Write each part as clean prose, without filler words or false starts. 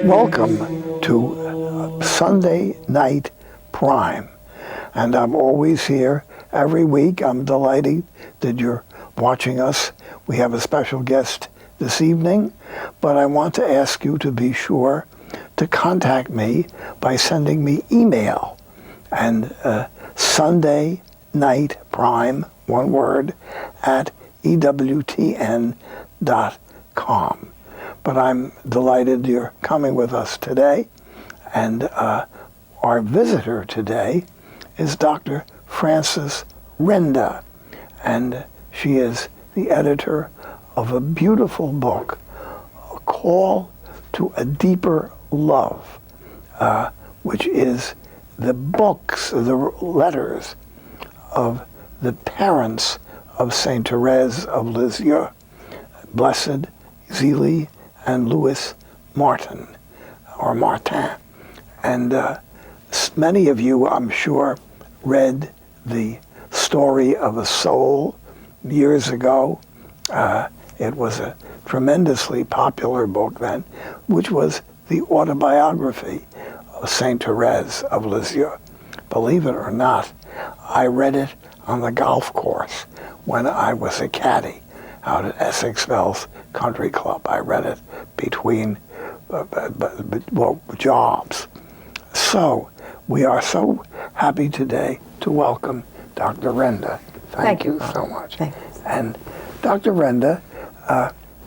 Welcome to Sunday Night Prime, and I'm always here every week. I'm delighted that you're watching us. We have a special guest this evening, but I want to ask you to be sure to contact me by sending me email, and Sunday Night Prime, one word, at EWTN.com. But I'm delighted you're coming with us today. And our visitor today is Dr. Frances Renda. And she is the editor of a beautiful book, A Call to a Deeper Love, which is the books, the letters of the parents of Saint Therese of Lisieux, Blessed Zélie and Louis Martin, or Martin. And many of you, I'm sure, read the story of a soul years ago. It was a tremendously popular book then, which was the autobiography of Saint Therese of Lisieux. Believe it or not, I read it on the golf course when I was a caddy out at Essex Fells Country Club. I read it between jobs. So we are so happy today to welcome Dr. Renda. Thank you so much. Thanks. And Dr. Renda,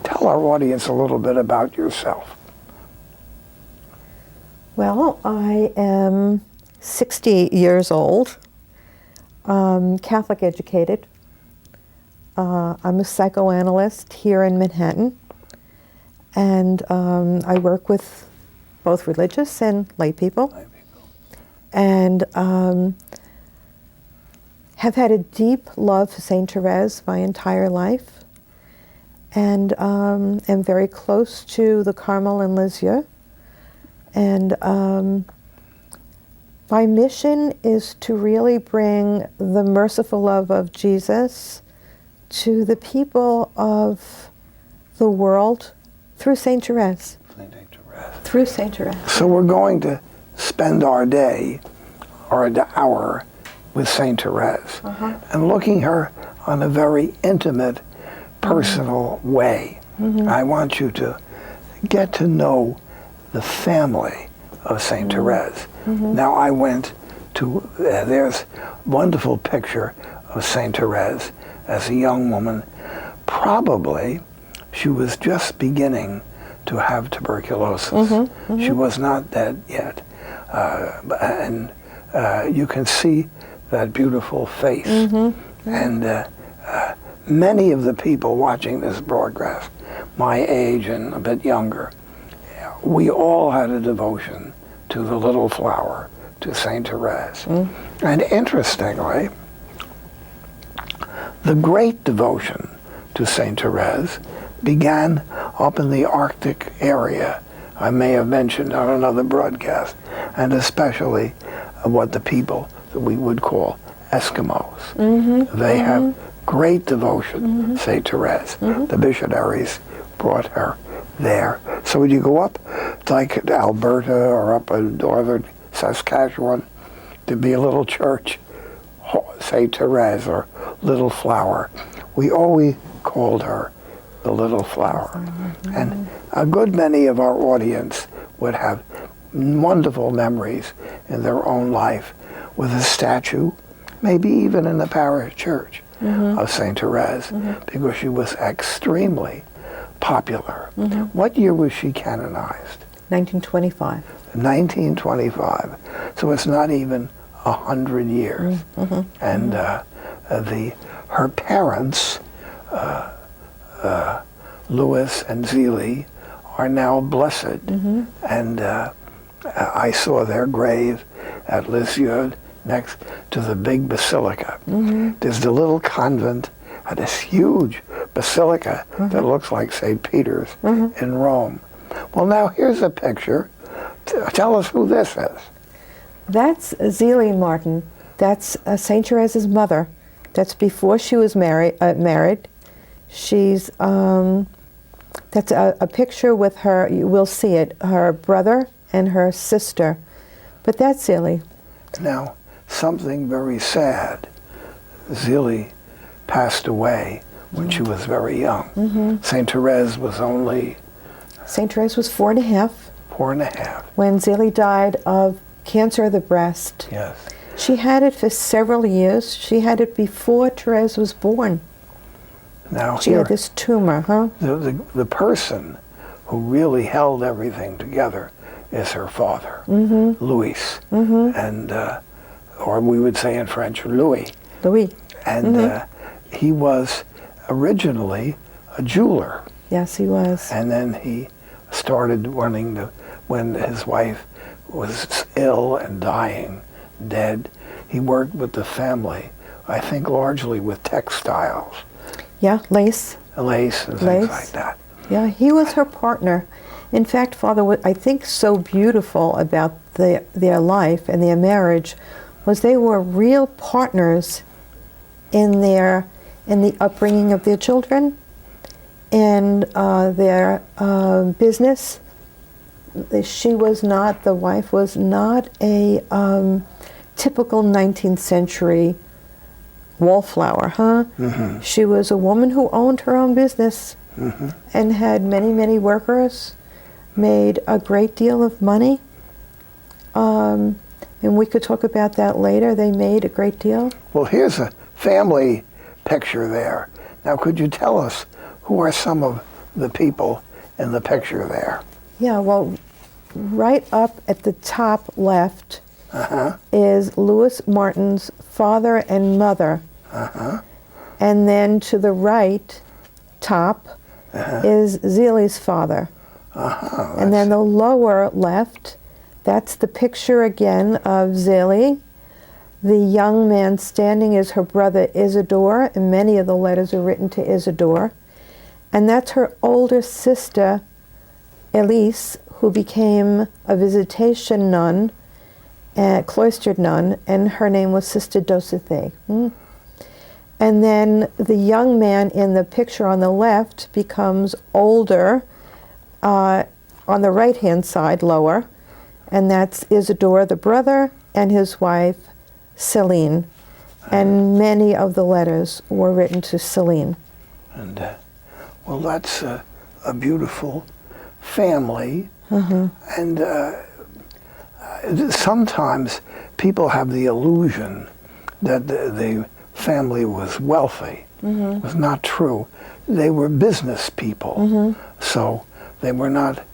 tell our audience a little bit about yourself. Well, I am 60 years old, Catholic educated. I'm a psychoanalyst here in Manhattan, and I work with both religious and lay people, and have had a deep love for Saint Therese my entire life, and am very close to the Carmel in Lisieux, and my mission is to really bring the merciful love of Jesus to the people of the world through Saint Therese. Through Saint Therese. So we're going to spend our day or an hour with Saint Therese and looking her on a very intimate, personal way. I want you to get to know the family of Saint Therese. Now I went to, there's a wonderful picture of Saint Therese as a young woman. Probably she was just beginning to have tuberculosis. She was not dead yet. And you can see that beautiful face. And many of the people watching this broadcast, my age and a bit younger, we all had a devotion to the little flower, to Saint Therese. And interestingly, the great devotion to Saint Therese began up in the Arctic area. I may have mentioned on another broadcast, and especially what the people that we would call Eskimos. They have great devotion, Saint Therese. The missionaries brought her there. So when you go up like Alberta or up in northern Saskatchewan, there'd be a little church, Saint Therese or Little Flower. We always called her the Little Flower. And a good many of our audience would have wonderful memories in their own life with a statue, maybe even in the parish church of Saint Therese, because she was extremely popular. What year was she canonized? 1925. 1925. So it's not even 100 years. And the her parents, Louis and Zelie, are now blessed. And I saw their grave at Lisieux next to the big basilica. There's the little convent and this huge basilica that looks like St. Peter's in Rome. Well, now here's a picture. Tell us who this is. That's Zelie Martin. That's St. Therese's mother. That's before she was married. She's, that's a picture with her, you will see it, her brother and her sister. But that's Zelie. Now, something very sad. Zelie passed away when she was very young. St. Therese was only... St. Therese was 4.5. 4.5. When Zelie died of cancer of the breast. Yes. She had it for several years. She had it before Therese was born. Now She had this tumor, huh? the person who really held everything together is her father, Louis, and or we would say in French, Louis. Louis. And he was originally a jeweler. Yes, he was. And then he started wanting to, when his wife was ill and dying, dead, he worked with the family, I think largely with textiles. Yeah, lace. Lace and things like that. Yeah, he was her partner. In fact, Father, what I think so beautiful about their life and their marriage was they were real partners in the upbringing of their children, in their business. She was not, the wife was not a typical 19th century wallflower, huh? She was a woman who owned her own business and had many, many workers, made a great deal of money. And we could talk about that later. They made a great deal. Well, here's a family picture there. Now, could you tell us who are some of the people in the picture there? Yeah, well, right up at the top left is Louis Martin's father and mother. And then to the right top is Zelie's father. And then the lower left, that's the picture again of Zelie. The young man standing is her brother Isidore, and many of the letters are written to Isidore. And that's her older sister, Elise, who became a visitation nun, a cloistered nun, and her name was Sister Dosithée. And then the young man in the picture on the left becomes older on the right-hand side, lower, and that's Isidore, the brother, and his wife, Celine. And many of the letters were written to Celine. And, well, that's a beautiful family. And sometimes people have the illusion that the family was wealthy. It was not true. They were business people. So they were not,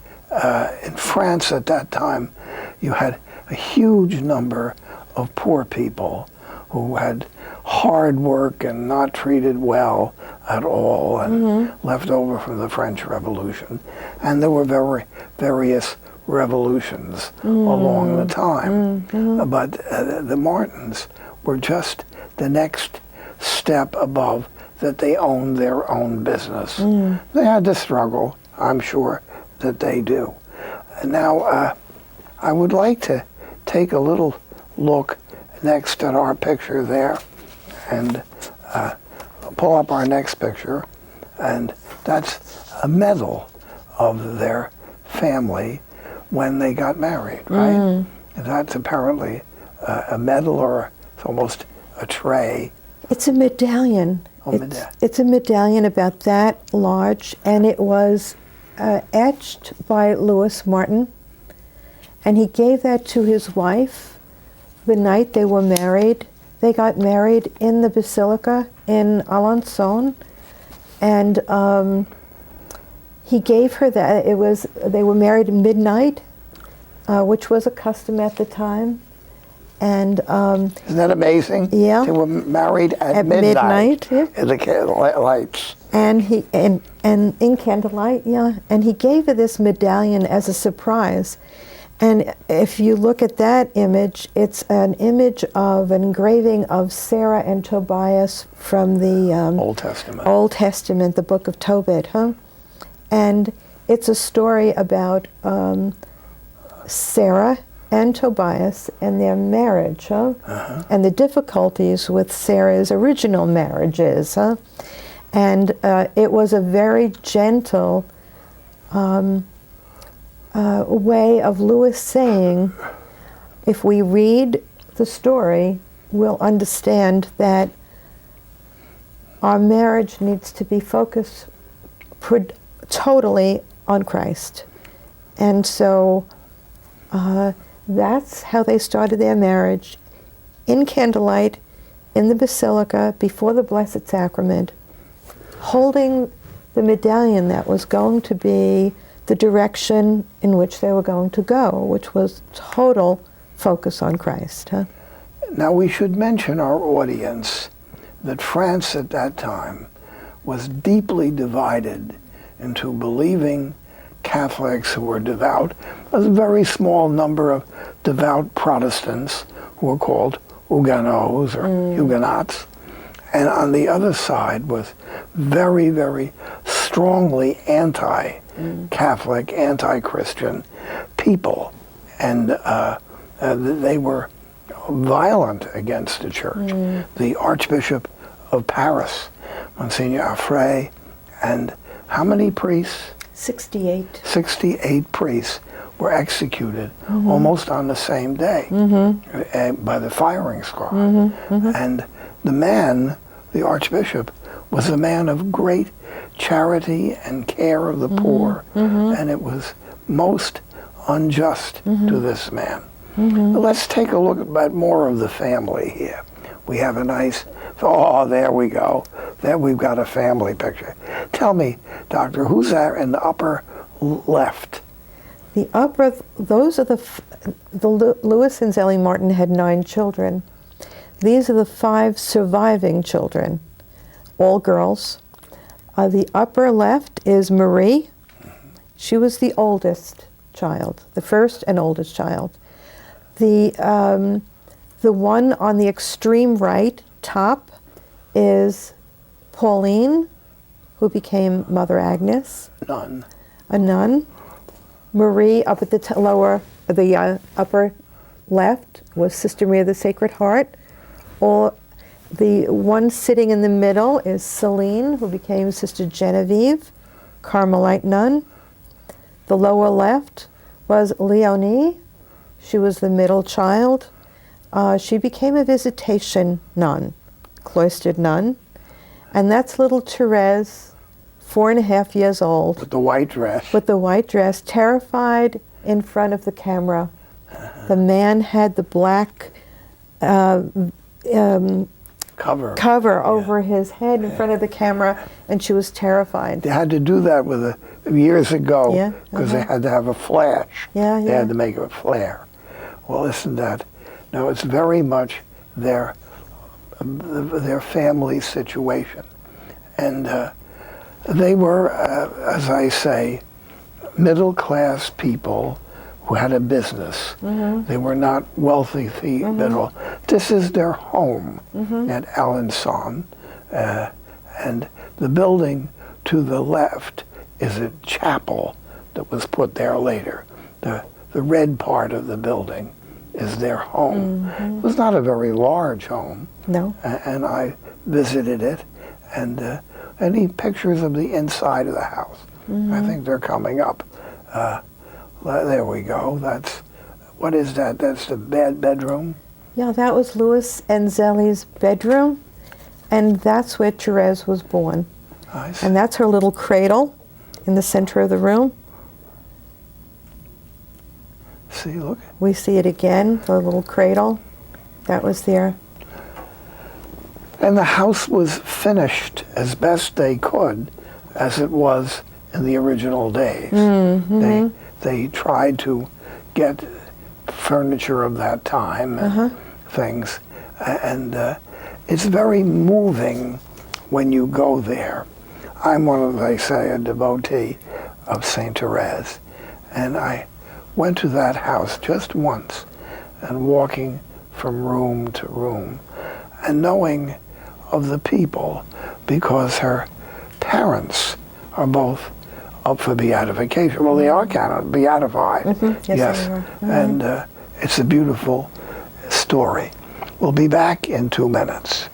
in France at that time, you had a huge number of poor people who had hard work and not treated well at all, and left over from the French Revolution. And there were various revolutions along the time. But the Martins were just the next step above, that they owned their own business. They had to struggle, I'm sure that they do. Now, I would like to take a little look next at our picture there, and pull up our next picture, and that's a medal of their family when they got married, right? And that's apparently a medal, or it's almost a tray. It's a medallion. It's a medallion about that large, and it was etched by Louis Martin, and he gave that to his wife the night they were married. They got married in the Basilica in Alençon, and he gave her that. They were married at midnight, which was a custom at the time, And isn't that amazing? Yeah. They were married at midnight, yeah. in the lights. And he and in candlelight, yeah. And he gave her this medallion as a surprise. And if you look at that image, it's an image of an engraving of Sarah and Tobias from the Old Testament, the book of Tobit, And it's a story about Sarah and Tobias and their marriage, and the difficulties with Sarah's original marriages, And it was a very gentle way of Lewis saying, if we read the story, we'll understand that our marriage needs to be focused totally on Christ. And so that's how they started their marriage, in candlelight, in the basilica, before the Blessed Sacrament, holding the medallion that was going to be the direction in which they were going to go, which was total focus on Christ. Now we should mention our audience that France at that time was deeply divided into believing Catholics who were devout, a very small number of devout Protestants who were called Huguenots or Huguenots, and on the other side was very, very strongly anti-Catholic, anti-Christian people, and they were violent against the church. The Archbishop of Paris, Monsignor Affray, and how many priests? 68. 68 priests were executed almost on the same day by the firing squad. And the man, the Archbishop, was a man of great charity and care of the poor, and it was most unjust to this man. Let's take a look at more of the family here. We have a nice, there we go. There we've got a family picture. Tell me, Doctor, who's there in the upper left? The upper, those are the Lewis and Zellie Martin had 9 children. These are the 5 surviving children, all girls. The upper left is Marie. She was the oldest child, the first and oldest child. The one on the extreme right top is Pauline, who became Mother Agnes. Nun. A nun. Marie, up at the upper left, was Sister Maria of the Sacred Heart. The one sitting in the middle is Celine, who became Sister Genevieve, Carmelite nun. The lower left was Leonie. She was the middle child. She became a visitation nun, cloistered nun. And that's little Therese, 4.5 years old. With the white dress. With the white dress, terrified in front of the camera. The man had the black cover over his head in front of the camera, and she was terrified. They had to do that years ago because they had to have a flash. They had to make a flare. Well, isn't that? No, it's very much their family situation, and they were, as I say, middle-class people who had a business. They were not wealthy people. This is their home at Alençon, and the building to the left is a chapel that was put there later. The red part of the building is their home. It was not a very large home. No. And I visited it, and any pictures of the inside of the house. I think they're coming up. There we go. What is that? That's the bedroom? Yeah, that was Lewis and Zellie's bedroom, and that's where Therese was born. Nice. And that's her little cradle in the center of the room. See, look. We see it again, the little cradle. That was there. And the house was finished as best they could, as it was in the original days. They tried to get furniture of that time things. And it's very moving when you go there. I'm one of, they say, a devotee of St. Therese. And I went to that house just once, and walking from room to room, and knowing of the people, because her parents are both up for beatification. Well, they are beatified. Mm-hmm. Yes. They are. Mm-hmm. And it's a beautiful story. We'll be back in 2 minutes.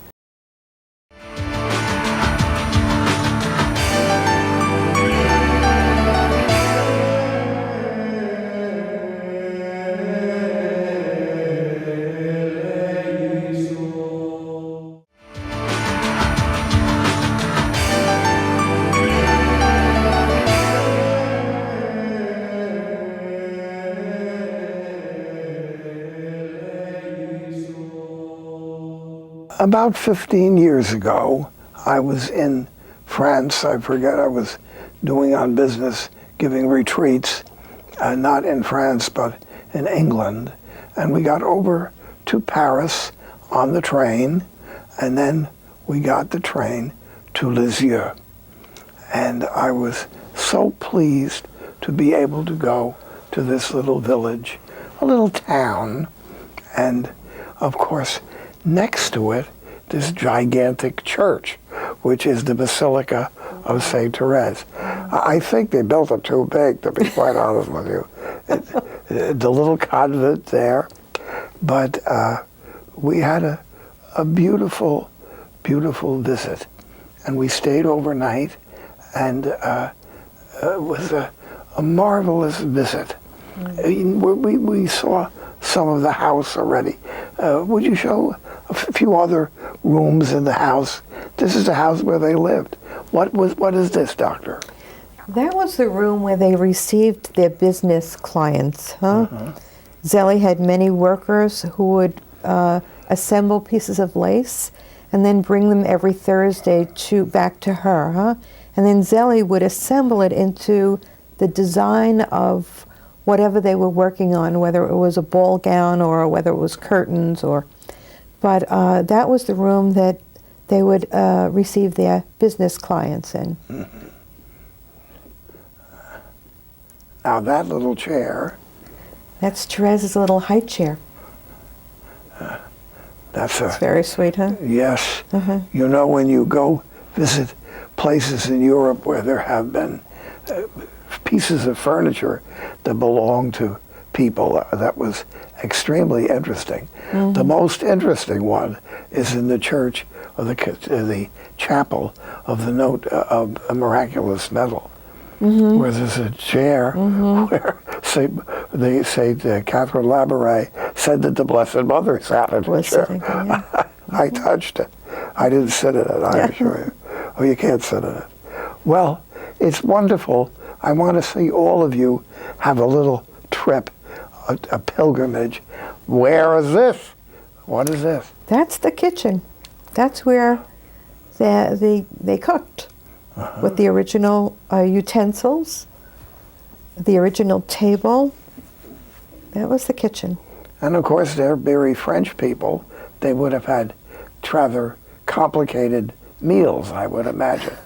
About 15 years ago, I was in France. I forget, I was doing on business, giving retreats, not in France, but in England. And we got over to Paris on the train, and then we got the train to Lisieux. And I was so pleased to be able to go to this little village, a little town, and of course, next to it, this gigantic church, which is the Basilica of St. Therese. I think they built it too big, to be quite honest with you. The little convent there. But we had a beautiful, beautiful visit. And we stayed overnight, and it was a marvelous visit. We saw some of the house already. Would you show a few other rooms in the house? This is the house where they lived. What is this, Doctor? That was the room where they received their business clients, huh? Uh-huh. Zelly had many workers who would assemble pieces of lace and then bring them every Thursday back to her, huh? And then Zelly would assemble it into the design of whatever they were working on, whether it was a ball gown or whether it was curtains, but that was the room that they would receive their business clients in. Mm-hmm. Now that little chair. That's Therese's little high chair. That's very sweet, huh? Yes. Uh-huh. You know, when you go visit places in Europe where there have been pieces of furniture that belong to people, that was extremely interesting. Mm-hmm. The most interesting one is in the church of the chapel of the Note of a Miraculous Medal, mm-hmm. where there's a chair mm-hmm. where Saint Catherine Labouré said that the Blessed Mother sat in the chair. Sitting, yeah. I touched it. I didn't sit in it, I assure you. Oh, you can't sit in it. Well, it's wonderful. I want to see all of you have a little trip, a pilgrimage. Where is this? What is this? That's the kitchen. That's where they cooked uh-huh. with the original utensils, the original table. That was the kitchen. And of course, they're very French people. They would have had rather complicated meals, I would imagine.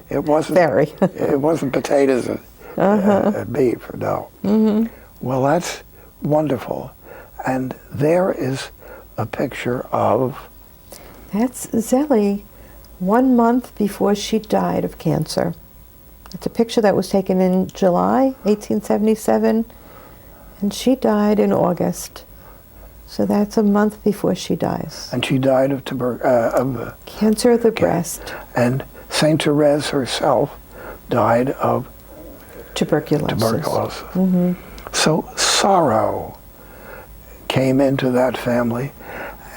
It wasn't very. It wasn't potatoes and, uh-huh. And beef, no. Mm-hmm. Well, that's wonderful. And there is a picture of... That's Zelly 1 month before she died of cancer. It's a picture that was taken in July 1877, and she died in August. So that's a month before she dies. And she died of cancer of the breast. And Saint Therese herself died of tuberculosis. Mm-hmm. So sorrow came into that family,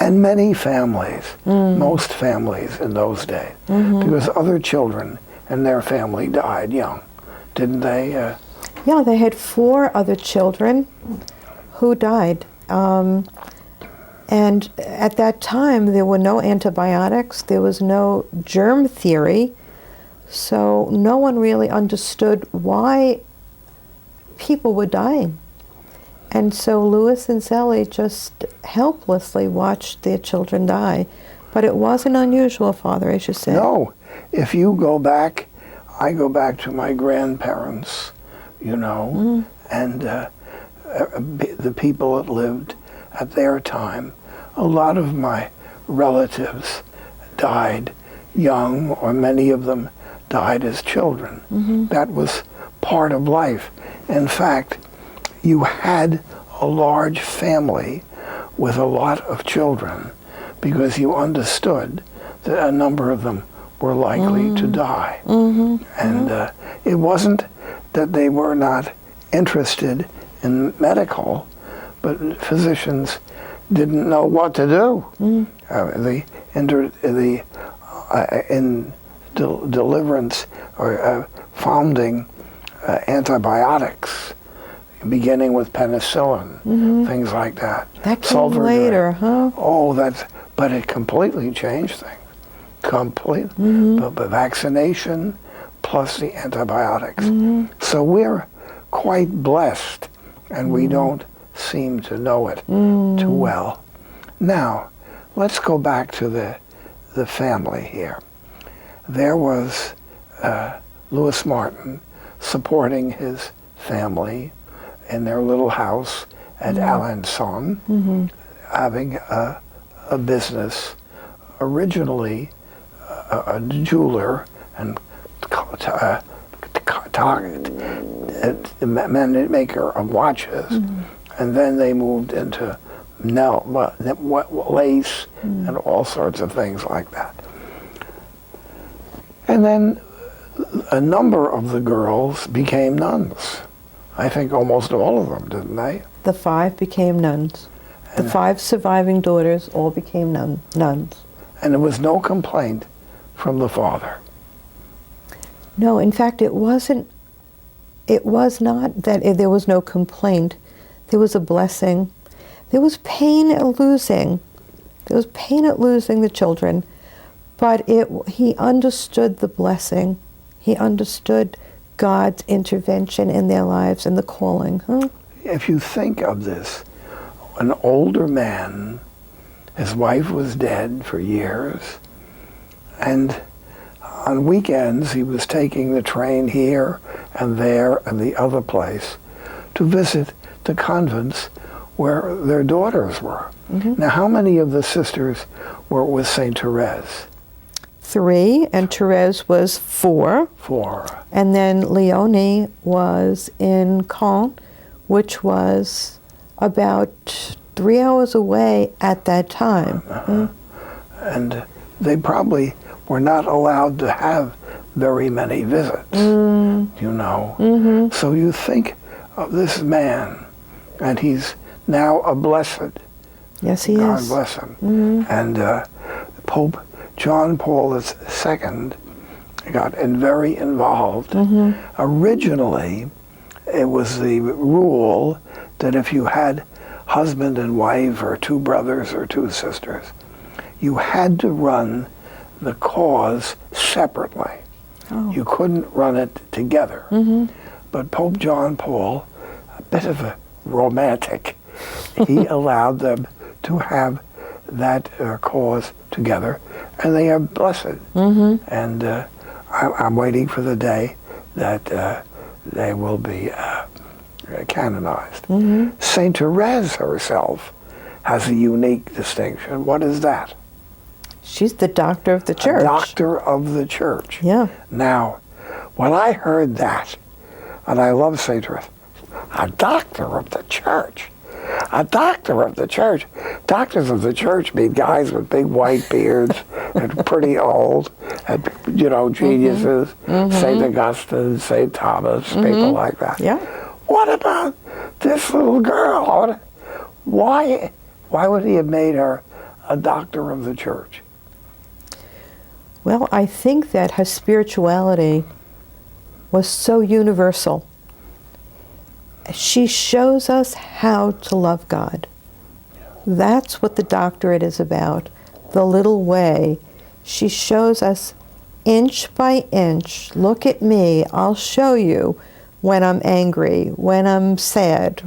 and many families, most families in those days, because other children in their family died young, didn't they? Yeah, they had 4 other children who died. And at that time, there were no antibiotics, there was no germ theory, so no one really understood why people were dying. And so Louis and Sally just helplessly watched their children die. But it wasn't unusual, Father, as you said. No. If you go back, I go back to my grandparents, you know, and the people that lived at their time. A lot of my relatives died young, or many of them died as children. That was part of life. In fact, you had a large family with a lot of children because you understood that a number of them were likely to die. And it wasn't that they were not interested in medical, but physicians didn't know what to do. In deliverance or founding antibiotics, beginning with penicillin, things like that. That came later, huh? Oh, but it completely changed things. But vaccination plus the antibiotics. So we're quite blessed, and we don't seem to know it too well. Now, let's go back to the family here. There was Louis Martin supporting his family in their little house at Alençon, having a business, originally a jeweler and maker of watches, and then they moved into lace and all sorts of things like that. And then a number of the girls became nuns. I think almost all of them, didn't they? The 5 became nuns. The 5 surviving daughters all became nuns. And there was no complaint from the father. No, in fact, it was not that there was no complaint. There was a blessing. There was pain at losing. There was pain at losing the children. But he understood the blessing. He understood God's intervention in their lives and the calling. If you think of this, an older man, his wife was dead for years, and on weekends he was taking the train here and there and the other place to visit the convents where their daughters were. Now, how many of the sisters were with St. Therese? 3, and Therese was 4. 4. And then Leonie was in Caen, which was about 3 hours away at that time. And they probably were not allowed to have very many visits, you know. So you think of this man, and he's now a blessed. Yes, he God is. bless him. And Pope John Paul II got very involved. Originally, it was the rule that if you had husband and wife, or 2 brothers or 2 sisters, you had to run the cause separately. You couldn't run it together. But Pope John Paul, a bit of a romantic, he allowed them to have that cause together, and they are blessed. And I'm waiting for the day that they will be canonized. Saint Therese herself has a unique distinction. What is that? She's the doctor of the church. A doctor of the church. Yeah. Now, when I heard that, and I love Saint Therese, a doctor of the church. A doctor of the church. Doctors of the church mean guys with big white beards and pretty old, and, you know, geniuses, St. Augustine, St. Thomas, people like that. Yeah. What about this little girl? Why would he have made her a doctor of the church? Well, I think that her spirituality was so universal. She shows us how to love God. That's what the doctorate is about, the little way. She shows us inch by inch, look at me, I'll show you when I'm angry, when I'm sad,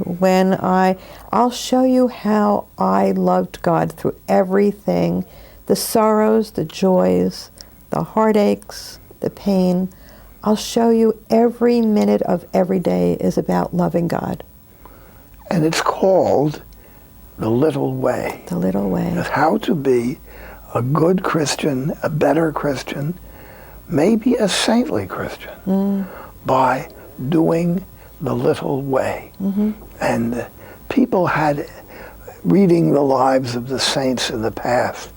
I'll show you how I loved God through everything, the sorrows, the joys, the heartaches, the pain. I'll show you every minute of every day is about loving God. And it's called The Little Way. The Little Way. It's how to be a good Christian, a better Christian, maybe a saintly Christian, by doing the little way. And people had, reading the lives of the saints in the past,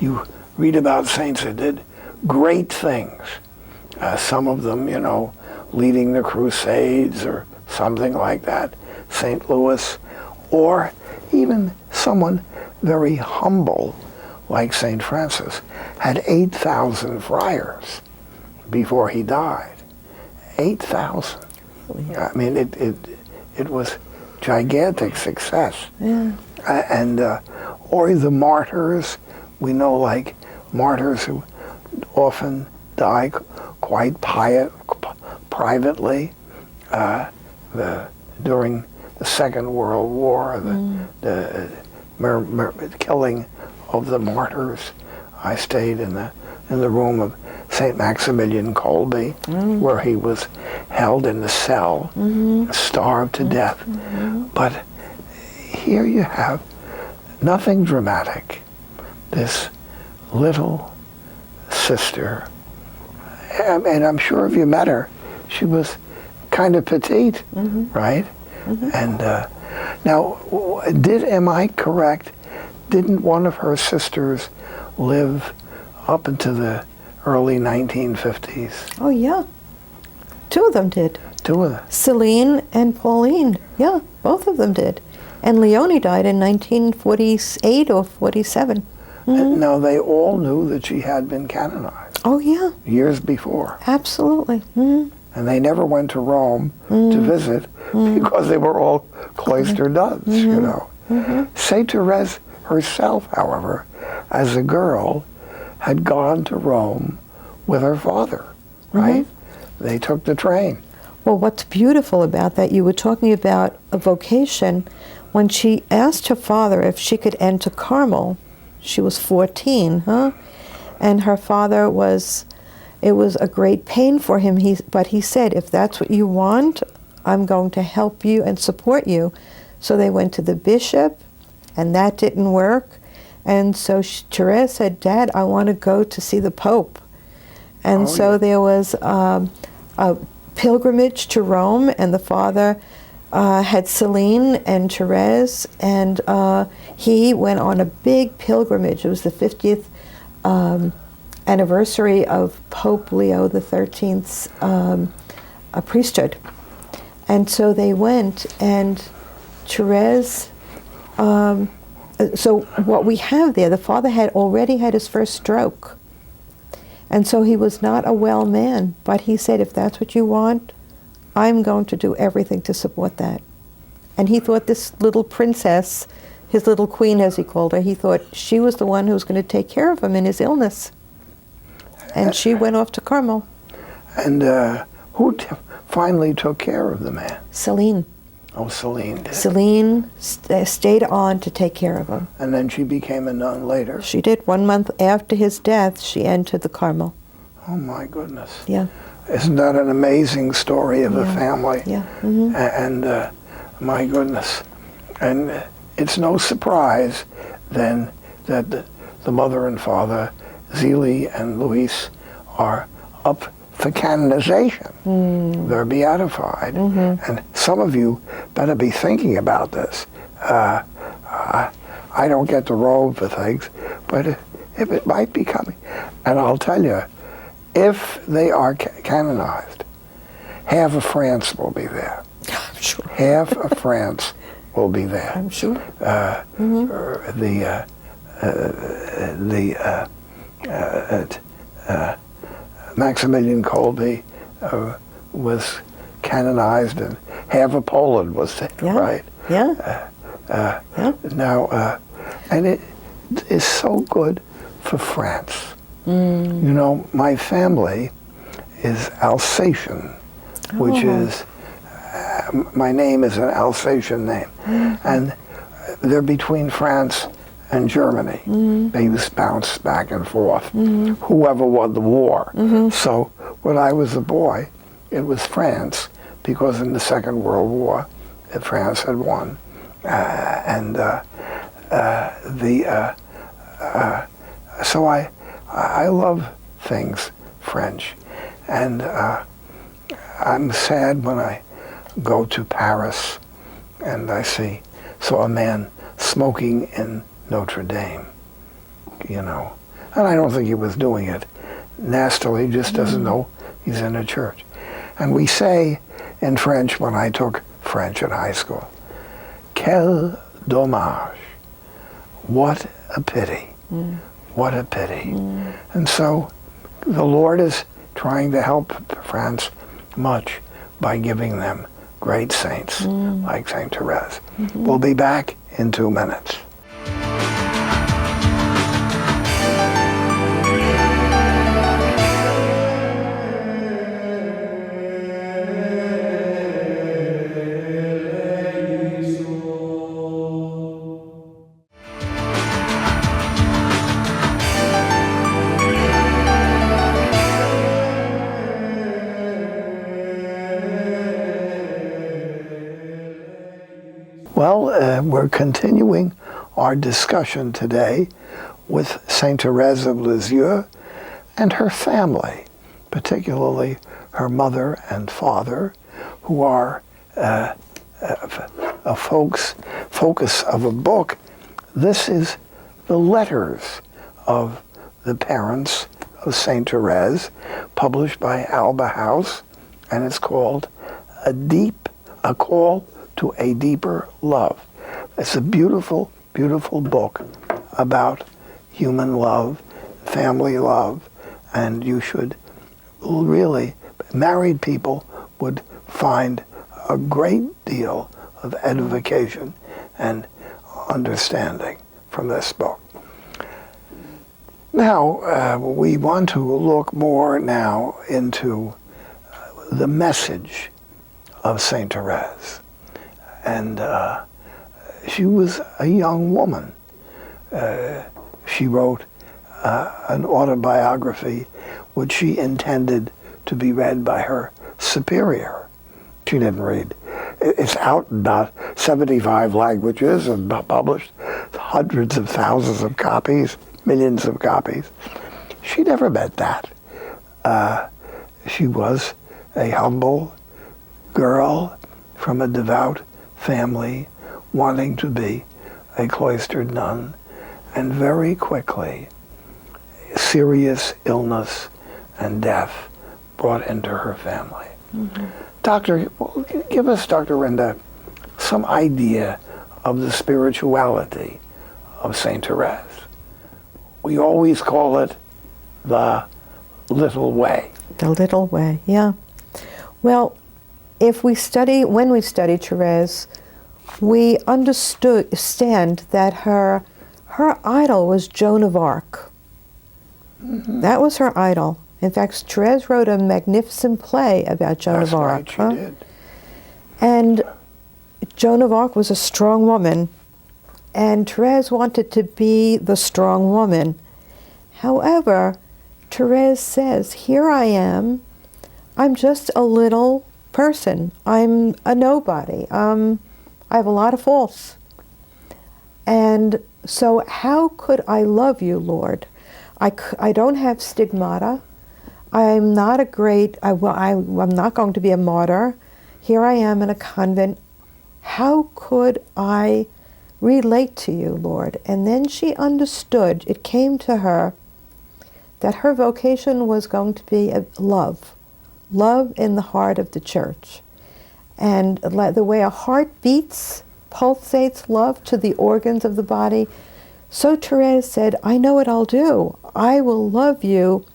you read about saints that did great things. Some of them, leading the Crusades or something like that, St. Louis, or even someone very humble like St. Francis, had 8,000 friars before he died. 8,000. I mean, it was gigantic success. Yeah. And or the martyrs, we know, like martyrs who often die quite privately. During the Second World War, the killing of the martyrs. I stayed in the room of St. Maximilian Kolbe, where he was held in the cell, starved to death. But here you have nothing dramatic. This little sister, and I'm sure if you met her, she was kind of petite, right? And now, am I correct? Didn't one of her sisters live up into the early 1950s? Oh, yeah. Two of them did. Two of them. Celine and Pauline. Yeah, both of them did. And Leonie died in 1948 or 47. And now, they all knew that she had been canonized. Oh, yeah. Years before. Absolutely. And they never went to Rome to visit because they were all cloister nuns, Saint Therese herself, however, as a girl, had gone to Rome with her father, right? They took the train. Well, what's beautiful about that, you were talking about a vocation. When she asked her father if she could enter Carmel, she was 14, And her father it was a great pain for him, but he said, if that's what you want, I'm going to help you and support you. So they went to the bishop, and that didn't work. And so Therese said, Dad, I want to go to see the Pope. And there was a pilgrimage to Rome, and the father had Celine and Therese, and he went on a big pilgrimage. It was the 50th anniversary of Pope Leo XIII's priesthood. And so they went, and Therese, so what we have there, the father had already had his first stroke. And so he was not a well man, but he said, if that's what you want, I'm going to do everything to support that. And he thought this little princess, his little queen as he called her, he thought she was the one who was going to take care of him in his illness. And she went off to Carmel. And who finally took care of the man? Celine. Oh, Celine did. Celine stayed on to take care of him. And then she became a nun later? She did. 1 month after his death, she entered the Carmel. Oh, my goodness. Yeah. Isn't that an amazing story of a family? Yeah. And my goodness. And it's no surprise then that the mother and father, Zélie and Louis, are up for canonization. They're beatified. And some of you better be thinking about this. I don't get the robe for things, but if it might be coming. And I'll tell you, if they are canonized, half of France will be there. I'm sure. Half of France will be there. I'm sure. Maximilian Kolbe was canonized, and half of Poland was there, right? Yeah. Now, and it is so good for France. My family is Alsatian, which is my name is an Alsatian name, and they're between France and Germany. They used to bounce back and forth, whoever won the war. So when I was a boy, it was France, because in the Second World War, France had won. So I love things French, and I'm sad when I go to Paris and I saw a man smoking in Notre Dame, and I don't think he was doing it nastily, just doesn't know he's in a church. And we say in French, when I took French in high school, quel dommage, what a pity, what a pity. And so the Lord is trying to help France much by giving them great saints like Saint Therese. We'll be back in 2 minutes. Well, we're continuing our discussion today with Saint Therese of Lisieux and her family, particularly her mother and father, who are a focus of a book. This is the letters of the parents of Saint Therese, published by Alba House, and it's called A Call to a Deeper Love. It's a beautiful, beautiful book about human love, family love, and you should really, married people would find a great deal of edification and understanding from this book. Now, we want to look more now into the message of Saint Therese. And she was a young woman. She wrote an autobiography which she intended to be read by her superior. She didn't read. It's out in about 75 languages and published hundreds of thousands of copies, millions of copies. She never meant that. She was a humble girl from a devout family wanting to be a cloistered nun, and very quickly serious illness and death brought into her family. Give us, Dr. Renda, some idea of the spirituality of Saint Therese. We always call it the little way. The little way, yeah. Well, when we study Therese, we understand that her idol was Joan of Arc. That was her idol. In fact, Therese wrote a magnificent play about Joan of Arc. That's right, she did. And Joan of Arc was a strong woman, and Therese wanted to be the strong woman. However, Therese says, here I am, I'm just a little person. I'm a nobody. I have a lot of faults. And so how could I love you, Lord? I don't have stigmata. I'm not I'm not going to be a martyr. Here I am in a convent. How could I relate to you, Lord? And then she understood, it came to her, that her vocation was going to be love in the heart of the church. And the way a heart beats, pulsates love to the organs of the body, so Therese said, I know what I'll do. I will love you,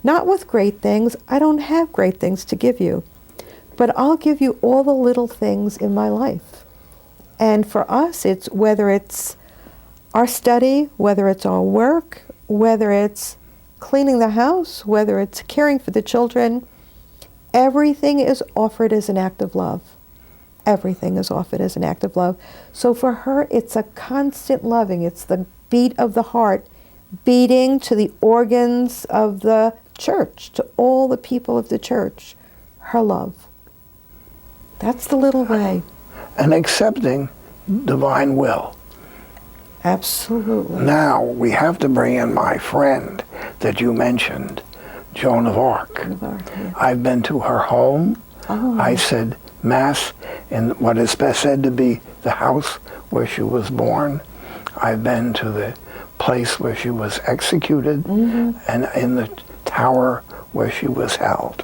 not with great things. I don't have great things to give you, but I'll give you all the little things in my life. And for us, whether it's our study, whether it's our work, whether it's cleaning the house, whether it's caring for the children, everything is offered as an act of love. everything is offered as an act of love. So for her, it's a constant loving. It's the beat of the heart beating to the organs of the church, to all the people of the church, her love. That's the little way. And accepting divine will. Absolutely. Now, we have to bring in my friend that you mentioned, Joan of Arc. Yeah. I've been to her home. Oh. I said Mass in what is said to be the house where she was born. I've been to the place where she was executed, and in the tower where she was held.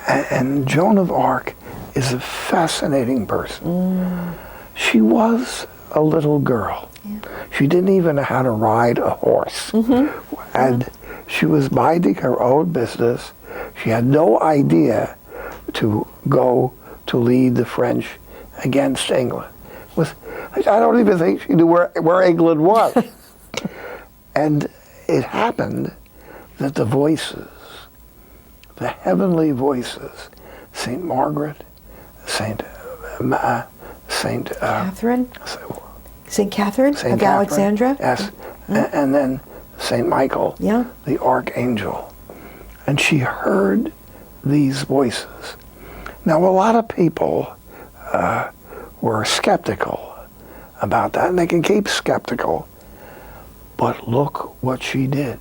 And Joan of Arc is a fascinating person. She was a little girl. Yeah. She didn't even know how to ride a horse. And she was minding her own business. She had no idea to go to lead the French against England. I don't even think she knew where England was. And it happened that the voices, the heavenly voices, St. Margaret, St. Catherine? St. Catherine of Alexandria? Yes, and then St. Michael, the Archangel. And she heard these voices. Now, a lot of people were skeptical about that, and they can keep skeptical. But look what she did.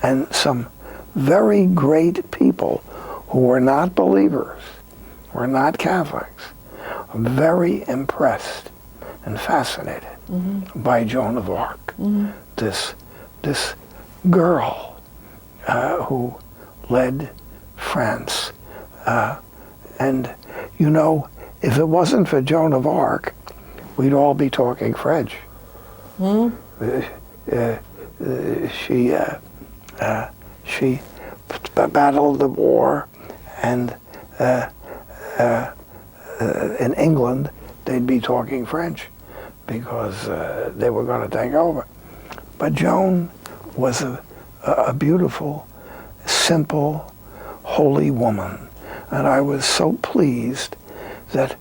And some very great people who were not believers, were not Catholics, are very impressed and fascinated by Joan of Arc. This girl who led France. And, you know, if it wasn't for Joan of Arc, we'd all be talking French. She battled the war, and in England they'd be talking French because they were going to take over. But Joan was a beautiful, simple, holy woman, and I was so pleased that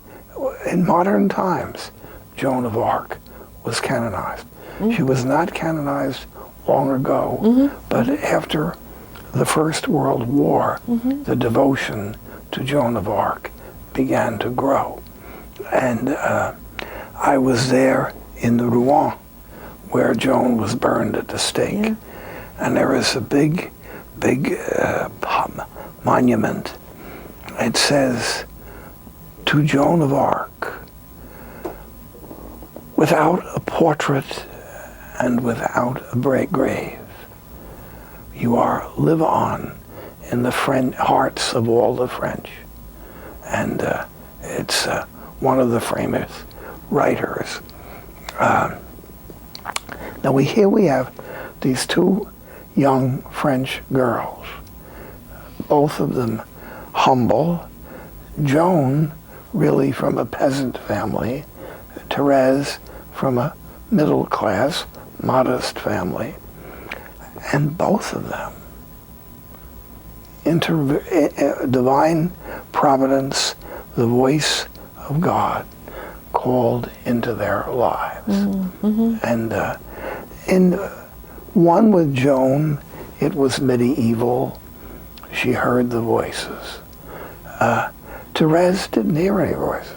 in modern times Joan of Arc was canonized. She was not canonized long ago, but after the First World War, the devotion to Joan of Arc began to grow. And I was there in Rouen, where Joan was burned at the stake. And there is a big monument. It says, "To Joan of Arc, without a portrait and without a grave, you live on in the hearts of all the French." And it's one of the famous writers. Now we have these two young French girls, both of them humble. Joan, really from a peasant family. Therese, from a middle class, modest family. And both of them, divine providence, the voice of God, called into their lives. And in one with Joan, it was medieval. She heard the voices. Therese didn't hear any voices,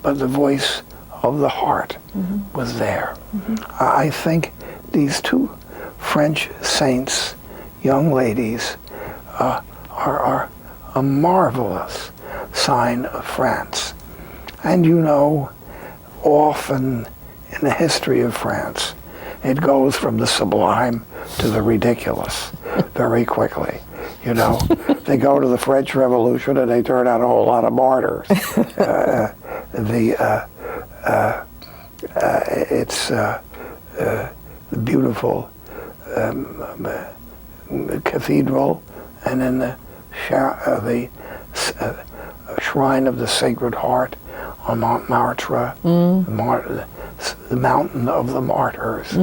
but the voice of the heart was there. I think these two French saints, young ladies, are a marvelous sign of France. And you know, often in the history of France, it goes from the sublime to the ridiculous very quickly. You know, they go to the French Revolution and they turn out a whole lot of martyrs. It's the beautiful cathedral, and then the shrine of the Sacred Heart on Mont Martre, the mountain of the martyrs.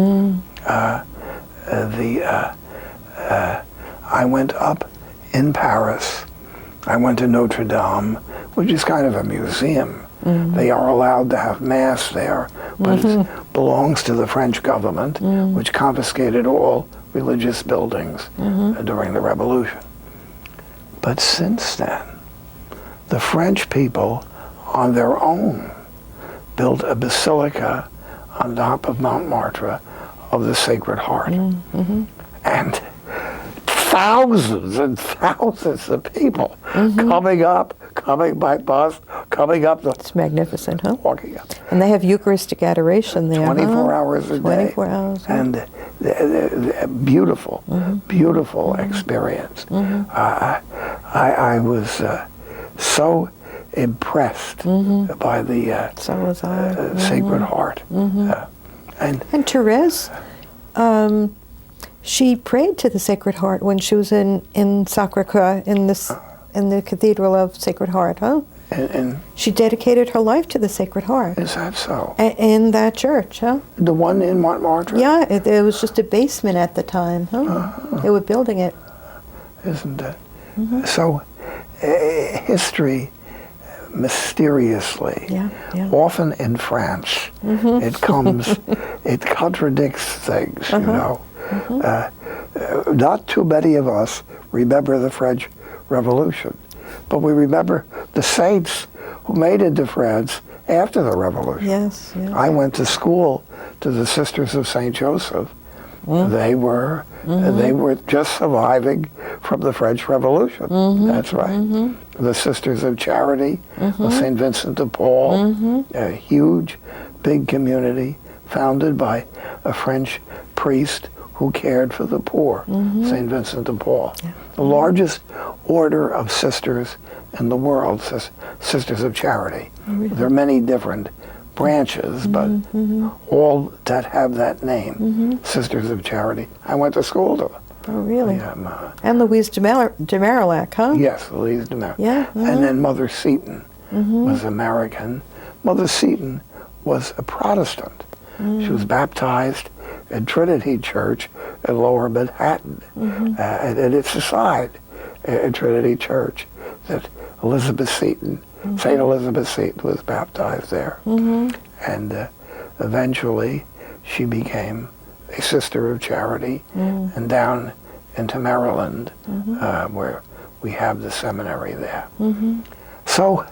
I went up in Paris. I went to Notre Dame, which is kind of a museum. They are allowed to have mass there, but it belongs to the French government, which confiscated all religious buildings during the Revolution. But since then, the French people, on their own, built a basilica on top of Montmartre of the Sacred Heart. And thousands and thousands of people coming by bus, coming up. It's magnificent, huh? Walking up. And they have Eucharistic adoration there, 24 hours a day. 24 hours. And beautiful, beautiful experience. I was so impressed by the So was I. Sacred Heart. And Therese, she prayed to the Sacred Heart when she was in Sacre-Cœur, in the Cathedral of Sacred Heart, huh? And She dedicated her life to the Sacred Heart. is that so? In that church, huh? The one in Montmartre? Yeah, it was just a basement at the time, huh? They were building it. Isn't it? So, history, mysteriously, often in France, it comes, it contradicts things, you know. Not too many of us remember the French Revolution, but we remember the saints who made it to France after the Revolution. Yes, yes. I went to school to the Sisters of St. Joseph. They were just surviving from the French Revolution. That's right. The Sisters of Charity of St. Vincent de Paul, a huge, big community founded by a French priest who cared for the poor, St. Vincent de Paul. The largest order of sisters in the world, Sisters of Charity. There are many different branches, but all that have that name, Sisters of Charity. I went to school to them. Oh, really? And Louise de Marillac, huh? Yes, Louise de Marillac. Yeah. And then Mother Seton was American. Mother Seton was a Protestant. She was baptized at Trinity Church in Lower Manhattan. And it's a side at Trinity Church that Elizabeth Seton, St. Elizabeth Seton, was baptized there. And eventually she became a Sister of Charity, and down into Maryland, where we have the seminary there. So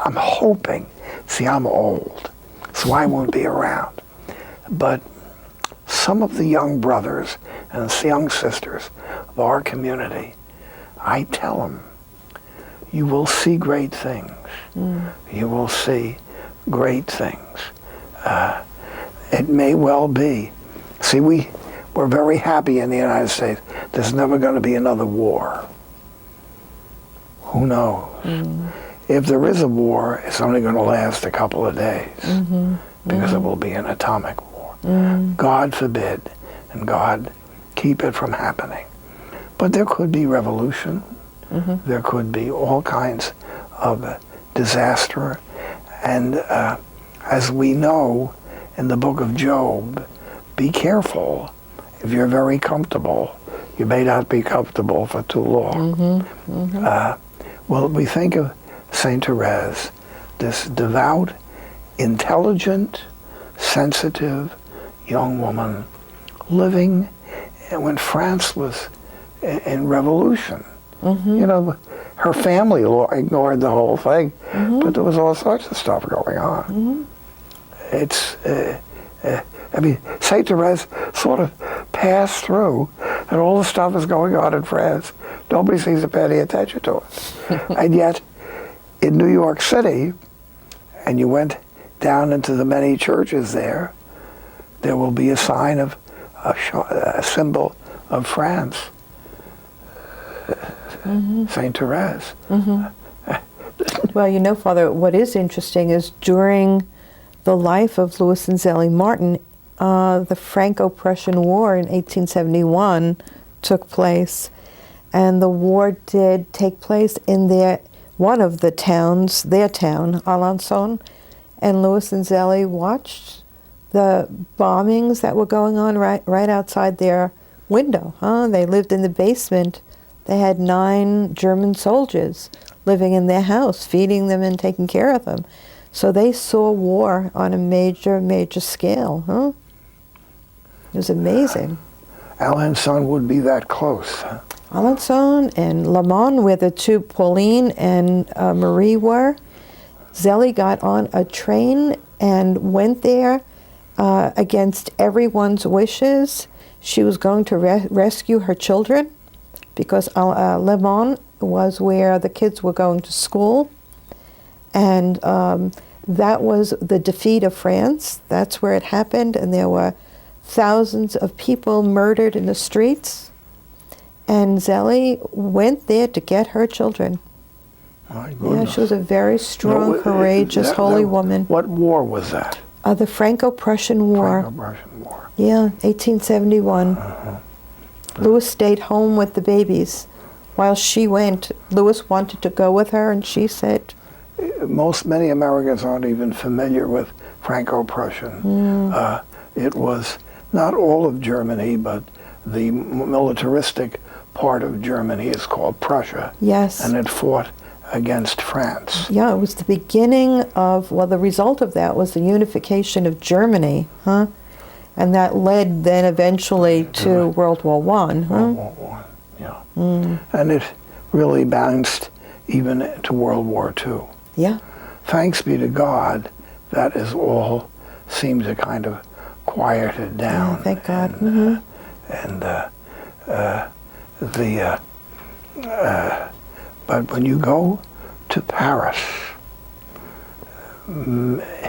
I'm hoping, see, I'm old, so I won't be around, but some of the young brothers and young sisters of our community, I tell them, you will see great things. You will see great things. It may well be. See, we're very happy in the United States. There's never going to be another war. Who knows? If there is a war, it's only going to last a couple of days because it will be an atomic war. God forbid, and God keep it from happening. But there could be revolution. There could be all kinds of disaster. And as we know in the book of Job, be careful. If you're very comfortable, you may not be comfortable for too long. Well, we think of St. Therese, this devout, intelligent, sensitive young woman living when France was in revolution. You know, her family ignored the whole thing, but there was all sorts of stuff going on. It's, I mean, St. Therese sort of passed through, and all the stuff is going on in France. Nobody seems to pay any attention to it. And yet, in New York City, and you went down into the many churches there, there will be a sign of a symbol of France. St. Therese. Well, you know, Father, what is interesting is during the life of Louis and Zélie Martin, the Franco-Prussian War in 1871 took place, and the war did take place in one of the towns, their town, Alençon, and Louis and Zélie watched the bombings that were going on right outside their window. They lived in the basement. They had 9 German soldiers living in their house, feeding them and taking care of them. So they saw war on a major, major scale. Huh? It was amazing. Alençon would be that close. Alençon and Le Mans, where the two, Pauline and Marie were. Zélie got on a train and went there against everyone's wishes. She was going to rescue her children because Le Mans was where the kids were going to school. And that was the defeat of France. That's where it happened. And there were thousands of people murdered in the streets. And Zélie went there to get her children. My goodness. Yeah, she was a very strong, courageous, holy woman. What war was that? The Franco-Prussian War. Franco-Prussian War. Yeah, 1871. Louis stayed home with the babies. While she went, Louis wanted to go with her, and she said... Many Americans aren't even familiar with Franco-Prussian. It was not all of Germany, but the militaristic part of Germany is called Prussia. Yes. And it fought against France. Yeah, it was the beginning of, well, the result of that was the unification of Germany, huh? And that led then eventually to World War I, huh? World War I, yeah. And it really bounced even to World War II. Yeah. Thanks be to God, that is all seemed to kind of quieted down. Yeah, thank God. But when you go to Paris,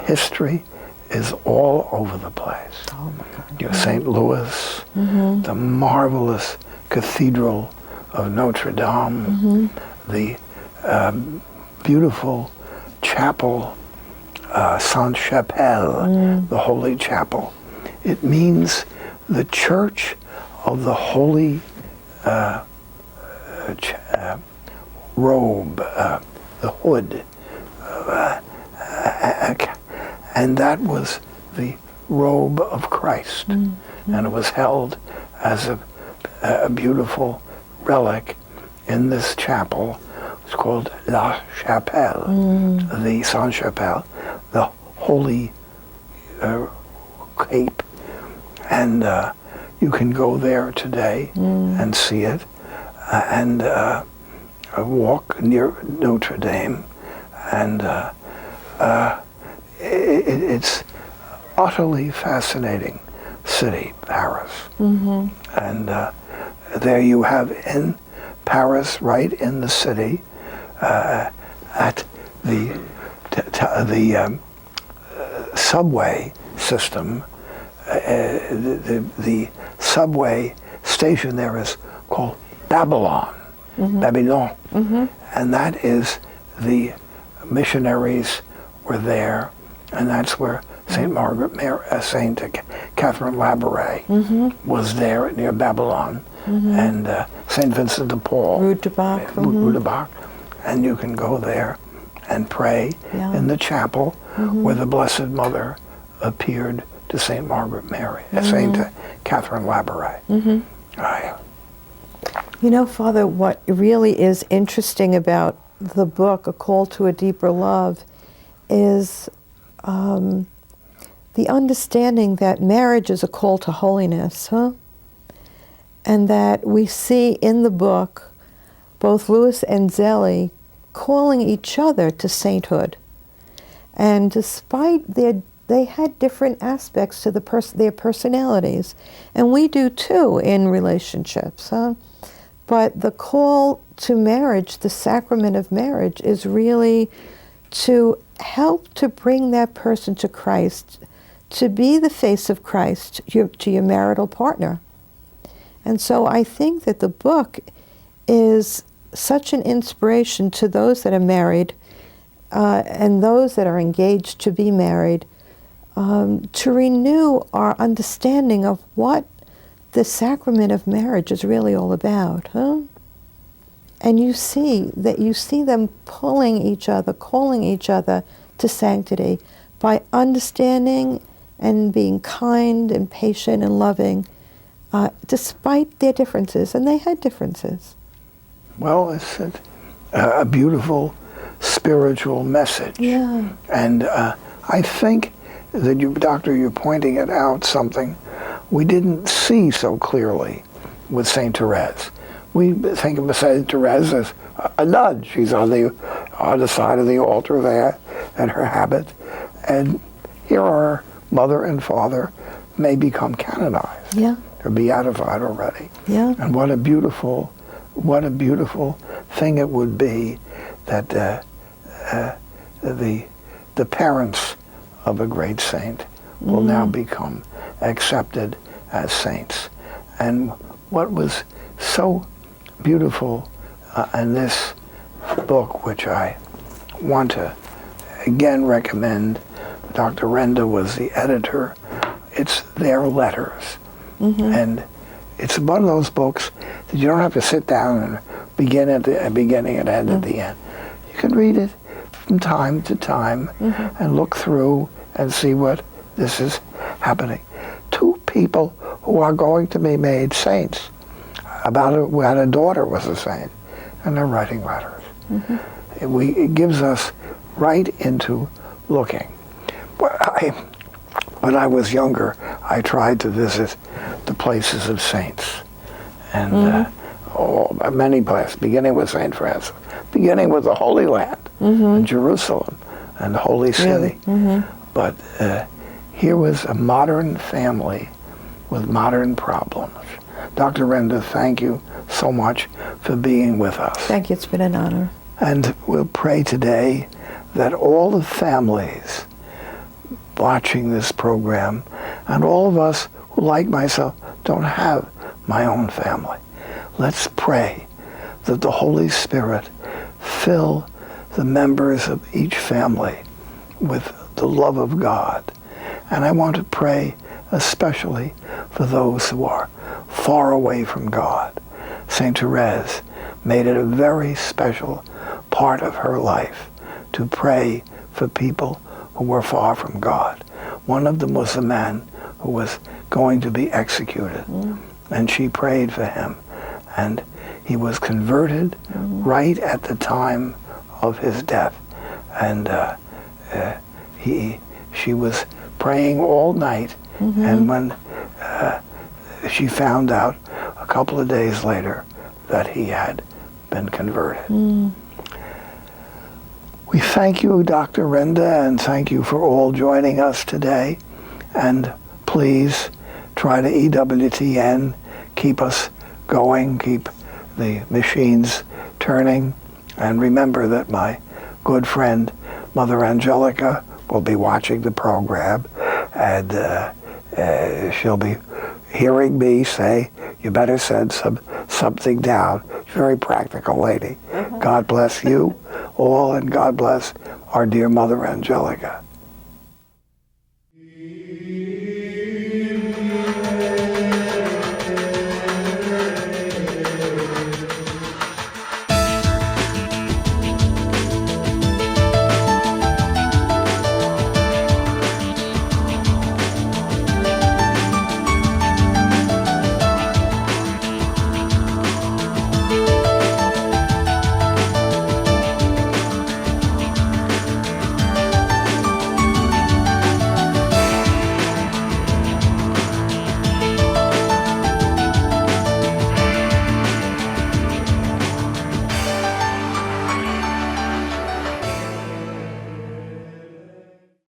history is all over the place. Oh my God. Your St. Louis, the marvelous Cathedral of Notre Dame, the beautiful chapel, Sainte-Chapelle, the Holy Chapel. It means the Church of the Holy robe, the hood, and that was the robe of Christ, and it was held as a beautiful relic in this chapel. It's called La Chapelle, the Sainte-Chapelle, the Holy Cape, and you can go there today and see it, and walk near Notre Dame, and it's utterly fascinating city, Paris. And there you have in Paris, right in the city, at the subway system, the subway station there is called Babylon, Babylon, and that is the missionaries were there, and that's where St. St. Catherine Labouré was there near Babylon, and St. Vincent de Paul, Rue de Bac, Rue de Bac, and you can go there and pray in the chapel where the Blessed Mother appeared to St. Margaret Mary, St. Catherine Labouré. You know, Father, what really is interesting about the book, A Call to a Deeper Love, is the understanding that marriage is a call to holiness, huh? And that we see in the book both Louis and Zélie calling each other to sainthood. And despite they had different aspects to their personalities, and we do too in relationships, huh? But the call to marriage, the sacrament of marriage, is really to help to bring that person to Christ, to be the face of Christ to your marital partner. And so I think that the book is such an inspiration to those that are married and those that are engaged to be married, to renew our understanding of what the sacrament of marriage is really all about, huh? And you see them pulling each other, calling each other to sanctity by understanding and being kind and patient and loving, despite their differences, and they had differences. Well, it's a beautiful spiritual message. Yeah. And I think that Doctor, you're pointing it out something we didn't see so clearly with St. Therese. We think of St. Therese as a nun. She's on the other side of the altar there in her habit. And here our mother and father may become canonized. Yeah. They're beatified already. Yeah. And what a beautiful thing it would be that the parents of a great saint will now become accepted as saints. And what was so beautiful in this book, which I want to again recommend, Dr. Renda was the editor, it's their letters. And it's one of those books that you don't have to sit down and begin at the beginning and end at the end. You can read it from time to time and look through and see what this is happening. Two people who are going to be made saints. We had a daughter was a saint, and they're writing letters. It gives us right into looking. When I was younger, I tried to visit the places of saints, and many places, beginning with St. Francis, beginning with the Holy Land, and Jerusalem, and the Holy City. But here was a modern family with modern problems. Dr. Renda, thank you so much for being with us. Thank you. It's been an honor. And we'll pray today that all the families watching this program, and all of us who, like myself, don't have my own family, let's pray that the Holy Spirit fill the members of each family with the love of God. And I want to pray especially for those who are far away from God. St. Therese made it a very special part of her life to pray for people who were far from God. One of them was a man who was going to be executed, and she prayed for him, and he was converted right at the time of his death. And she was praying all night, and when she found out a couple of days later that he had been converted. We thank you, Dr. Renda, and thank you for all joining us today. And please try to EWTN, keep us going, keep the machines turning. And remember that my good friend, Mother Angelica, will be watching the program, and she'll be hearing me say, you better send something down. She's a very practical lady. God bless you all, and God bless our dear Mother Angelica.